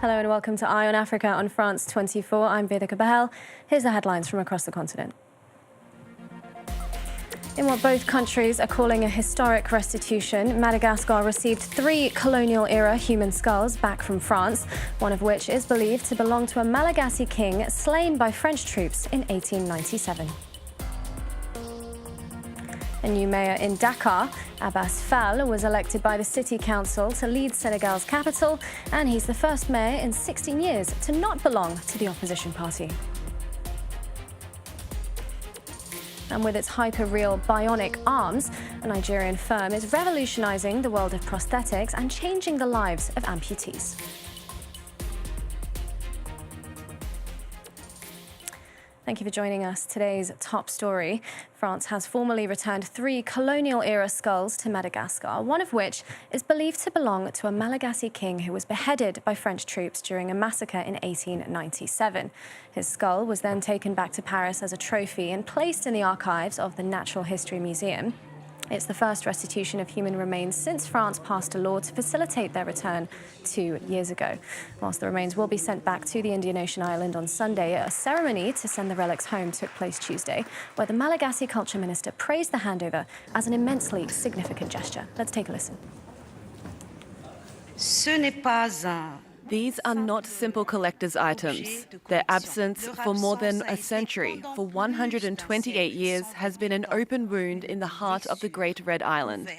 Hello and welcome to Eye on Africa on France 24. I'm Vedika Bahel. Here's the headlines from across the continent. In what both countries are calling a historic restitution, Madagascar received 3 colonial-era human skulls back from France, one of which is believed to belong to a Malagasy king slain by French troops in 1897. A new mayor in Dakar, Abbas Fall, was elected by the city council to lead Senegal's capital, and he's the first mayor in 16 years to not belong to the opposition party. And with its hyper-real Bionic arms, a Nigerian firm is revolutionizing the world of prosthetics and changing the lives of amputees. Thank you for joining us. Today's top story. France has formally returned 3 colonial-era skulls to Madagascar, one of which is believed to belong to a Malagasy king who was beheaded by French troops during a massacre in 1897. His skull was then taken back to Paris as a trophy and placed in the archives of the Natural History Museum. It's the first restitution of human remains since France passed a law to facilitate their return 2 years ago. Whilst the remains will be sent back to the Indian Ocean island on Sunday, a ceremony to send the relics home took place Tuesday, where the Malagasy culture minister praised the handover as an immensely significant gesture. Let's take a listen. These are not simple collector's items. Their absence for more than a century, for 128 years, has been an open wound in the heart of the Great Red Island.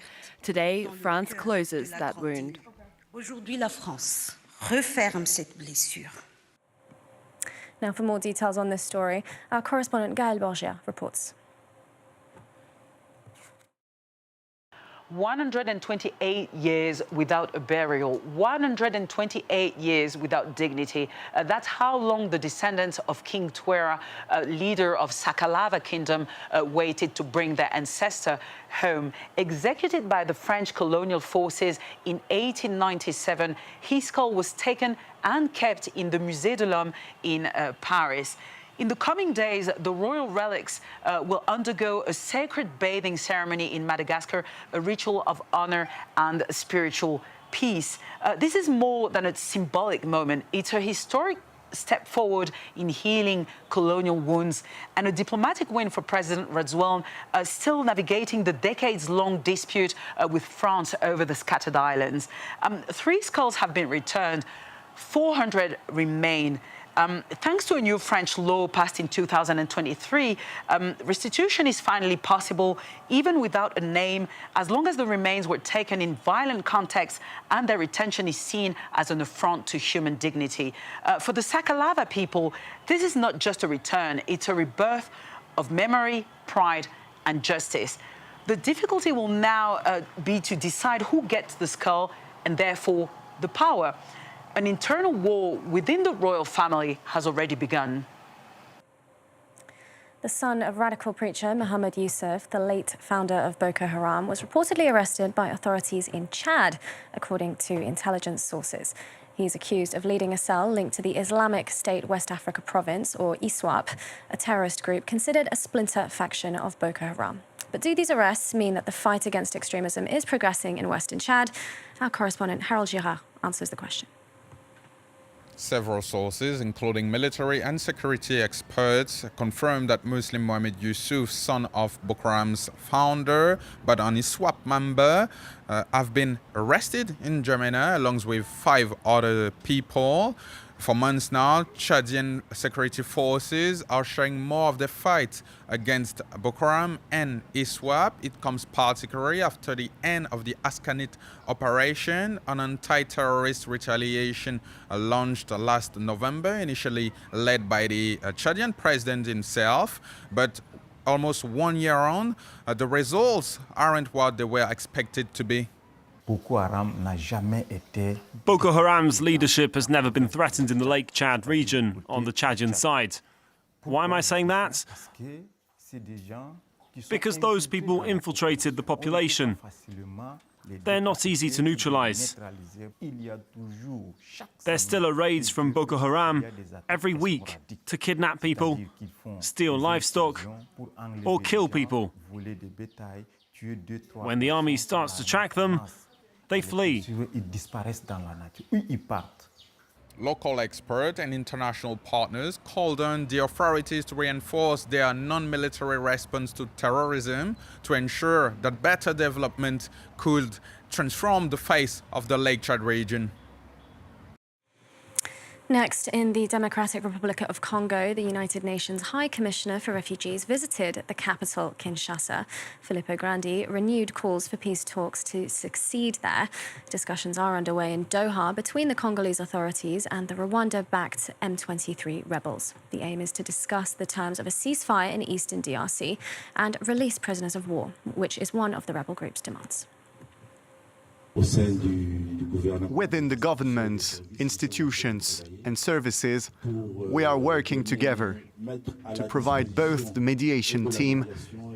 Today, France closes that wound. Now, for more details on this story, our correspondent Gaël Borgia reports. 128 years without a burial, 128 years without dignity. That's how long the descendants of King Twera, leader of Sakalava Kingdom, waited to bring their ancestor home. Executed by the French colonial forces in 1897, his skull was taken and kept in the Musée de l'Homme in Paris. In the coming days, the royal relics will undergo a sacred bathing ceremony in Madagascar, a ritual of honor and spiritual peace. This is more than a symbolic moment. It's a historic step forward in healing colonial wounds and a diplomatic win for President Radziwiłł, still navigating the decades-long dispute with France over the scattered islands. 3 skulls have been returned, 400 remain. Thanks to a new French law passed in 2023, restitution is finally possible, even without a name, as long as the remains were taken in violent contexts and their retention is seen as an affront to human dignity. For the Sakalava people, this is not just a return, it's a rebirth of memory, pride, and justice. The difficulty will now be to decide who gets the skull and therefore the power. An internal war within the royal family has already begun. The son of radical preacher Mohammed Yusuf, the late founder of Boko Haram, was reportedly arrested by authorities in Chad, according to intelligence sources. He's accused of leading a cell linked to the Islamic State West Africa Province, or ISWAP, a terrorist group considered a splinter faction of Boko Haram. But do these arrests mean that the fight against extremism is progressing in Western Chad? Our correspondent Harold Girard answers the question. Several sources, including military and security experts, confirm that Muslim Mohammed Yusuf, son of Boko Haram's founder, but an ISWAP member, have been arrested in Germany along with 5 other people. For months now, Chadian security forces are showing more of the fight against Boko Haram and ISWAP. It comes particularly after the end of the Askanit operation, an anti-terrorist retaliation launched last November, initially led by the Chadian president himself. But almost 1 year on, the results aren't what they were expected to be. Boko Haram's leadership has never been threatened in the Lake Chad region on the Chadian side. Why am I saying that? Because those people infiltrated the population. They're not easy to neutralize. There still are raids from Boko Haram every week to kidnap people, steal livestock, or kill people. When the army starts to track them, they flee. Local experts and international partners called on the authorities to reinforce their non-military response to terrorism to ensure that better development could transform the face of the Lake Chad region. Next, in the Democratic Republic of Congo, the United Nations High Commissioner for Refugees visited the capital, Kinshasa. Filippo Grandi renewed calls for peace talks to succeed there. Discussions are underway in Doha between the Congolese authorities and the Rwanda-backed M23 rebels. The aim is to discuss the terms of a ceasefire in eastern DRC and release prisoners of war, which is one of the rebel group's demands. Within the government, institutions and services, we are working together to provide both the mediation team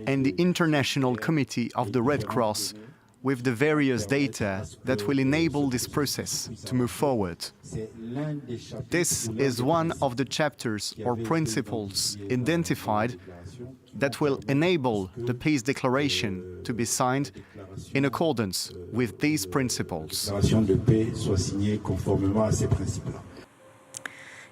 and the International Committee of the Red Cross with the various data that will enable this process to move forward. This is one of the chapters or principles identified that will enable the peace declaration to be signed in accordance with these principles.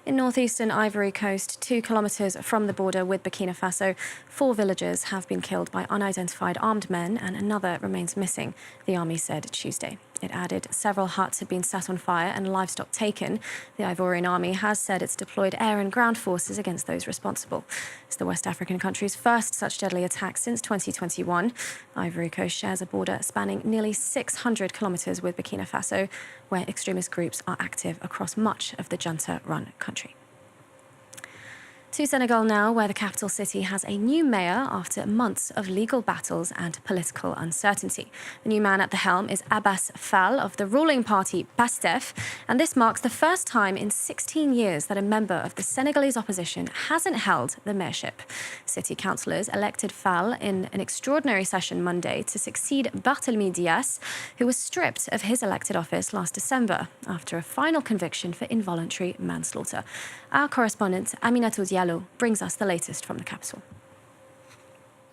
In northeastern Ivory Coast, 2 kilometres from the border with Burkina Faso, 4 villagers have been killed by unidentified armed men and another remains missing, the army said Tuesday. It added several huts had been set on fire and livestock taken. The Ivorian army has said it's deployed air and ground forces against those responsible. It's the West African country's first such deadly attack since 2021. Ivory Coast shares a border spanning nearly 600 kilometres with Burkina Faso, where extremist groups are active across much of the junta-run country. To Senegal now, where the capital city has a new mayor after months of legal battles and political uncertainty. The new man at the helm is Abass Fall of the ruling party PASTEF, and this marks the first time in 16 years that a member of the Senegalese opposition hasn't held the mayorship. City councillors elected Fall in an extraordinary session Monday to succeed Barthélemy Dias, who was stripped of his elected office last December after a final conviction for involuntary manslaughter. Our correspondent Aminatou Diallo brings us the latest from the capital.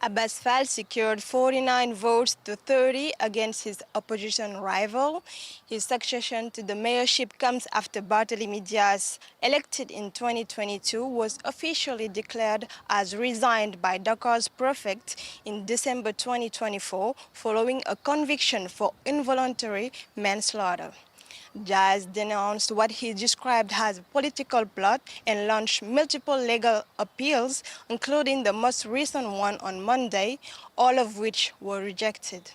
Abass Fall secured 49 votes to 30 against his opposition rival. His succession to the mayorship comes after Barthélemy Dias, elected in 2022, was officially declared as resigned by Dakar's prefect in December 2024 following a conviction for involuntary manslaughter. Dias denounced what he described as a political plot and launched multiple legal appeals, including the most recent one on Monday, all of which were rejected.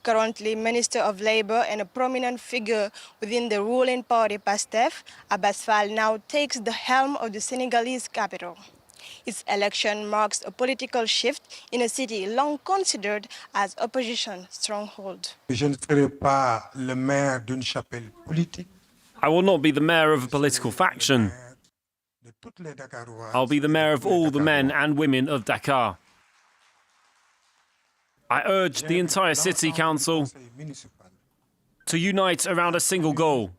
Currently Minister of Labour and a prominent figure within the ruling party PASTEF, Abass Fall now takes the helm of the Senegalese capital. Its election marks a political shift in a city long considered as opposition stronghold. Je ne serai pas le maire d'une chapelle politique. I will not be the mayor of a political faction. I'll be the mayor of all the men and women of Dakar. I urge the entire city council to unite around a single goal: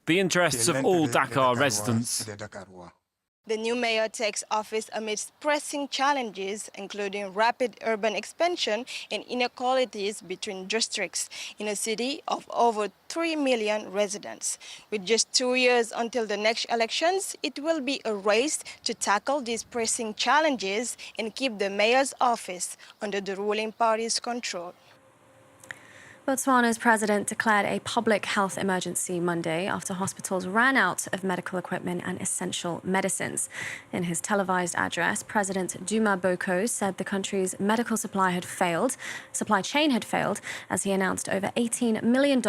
the interests of all Dakar residents. The new mayor takes office amidst pressing challenges, including rapid urban expansion and inequalities between districts in a city of over 3 million residents. With just 2 years until the next elections, it will be a race to tackle these pressing challenges and keep the mayor's office under the ruling party's control. Botswana's president declared a public health emergency Monday after hospitals ran out of medical equipment and essential medicines. In his televised address, President Duma Boko said the country's medical supply chain had failed, as he announced over $18 million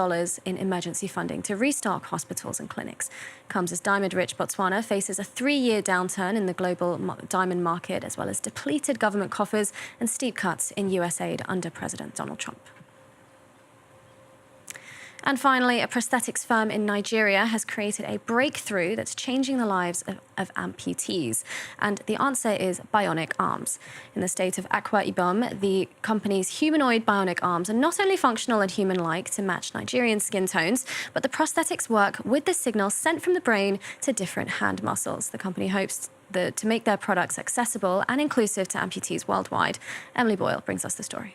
in emergency funding to restock hospitals and clinics. Comes as diamond-rich Botswana faces a 3-year downturn in the global diamond market, as well as depleted government coffers and steep cuts in US aid under President Donald Trump. And finally, a prosthetics firm in Nigeria has created a breakthrough that's changing the lives of amputees. And the answer is bionic arms. In the state of Akwa Ibom, the company's humanoid bionic arms are not only functional and human-like to match Nigerian skin tones, but the prosthetics work with the signal sent from the brain to different hand muscles. The company hopes to make their products accessible and inclusive to amputees worldwide. Emily Boyle brings us the story.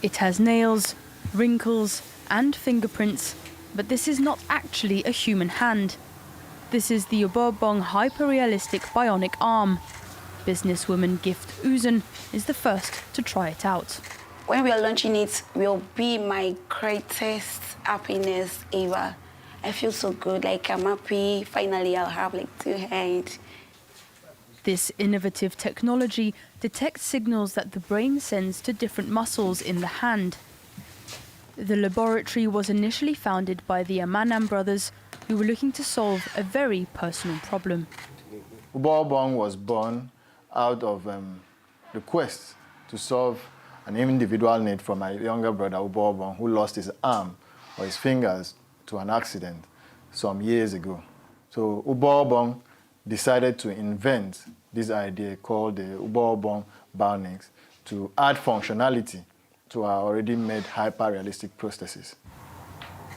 It has nails, wrinkles and fingerprints, but this is not actually a human hand. This is the Obobong hyper-realistic bionic arm. Businesswoman Gift Uzen is the first to try it out. When we are launching it, will be my greatest happiness ever. I feel so good, like I'm happy. Finally, I'll have like 2 hands. This innovative technology detects signals that the brain sends to different muscles in the hand. The laboratory was initially founded by the Amanam brothers, who were looking to solve a very personal problem. Obobong was born out of the quest to solve an individual need from my younger brother, Obobong, who lost his arm or his fingers to an accident some years ago. So Obobong decided to invent this idea called the Obobong Bionics to add functionality to our already made hyper-realistic prostheses.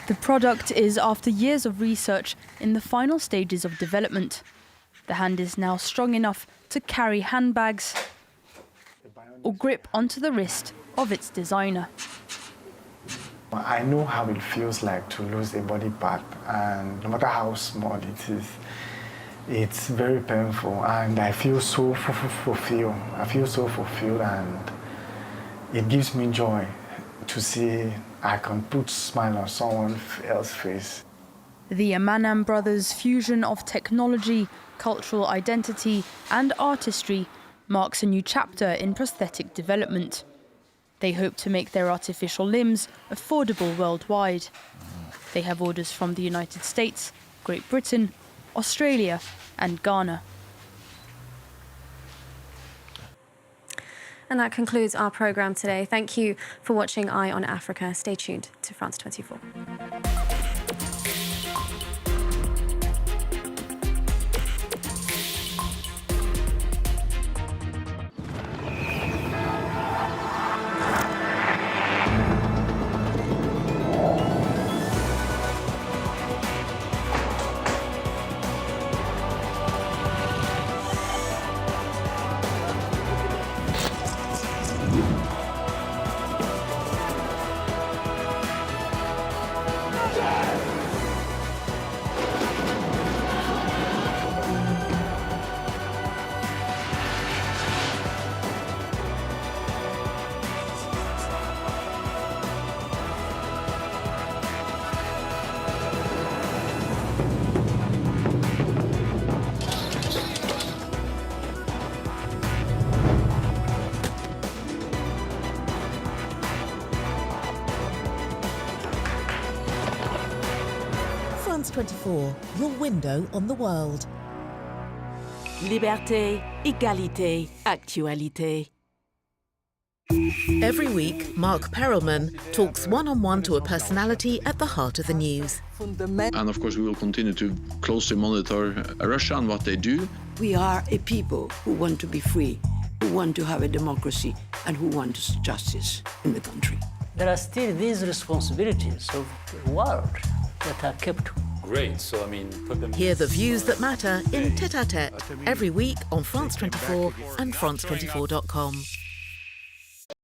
The product is after years of research in the final stages of development. The hand is now strong enough to carry handbags or grip onto the wrist of its designer. I know how it feels like to lose a body part, and no matter how small it is, it's very painful, and I feel so fulfilled. I feel so fulfilled, and it gives me joy to see I can put a smile on someone else's face. The Amanam brothers' fusion of technology, cultural identity and artistry marks a new chapter in prosthetic development. They hope to make their artificial limbs affordable worldwide. They have orders from the United States, Great Britain, Australia and Ghana. And that concludes our programme today. Thank you for watching Eye on Africa. Stay tuned to France 24. France 24, your window on the world. Liberté, égalité, actualité. Every week, Mark Perelman talks one-on-one to a personality at the heart of the news. And of course, we will continue to closely monitor Russia and what they do. We are a people who want to be free, who want to have a democracy, and who want justice in the country. There are still these responsibilities of the world that are kept. Great, so I mean... Hear the views that matter in Tête à Tête every week on France 24 and France24.com.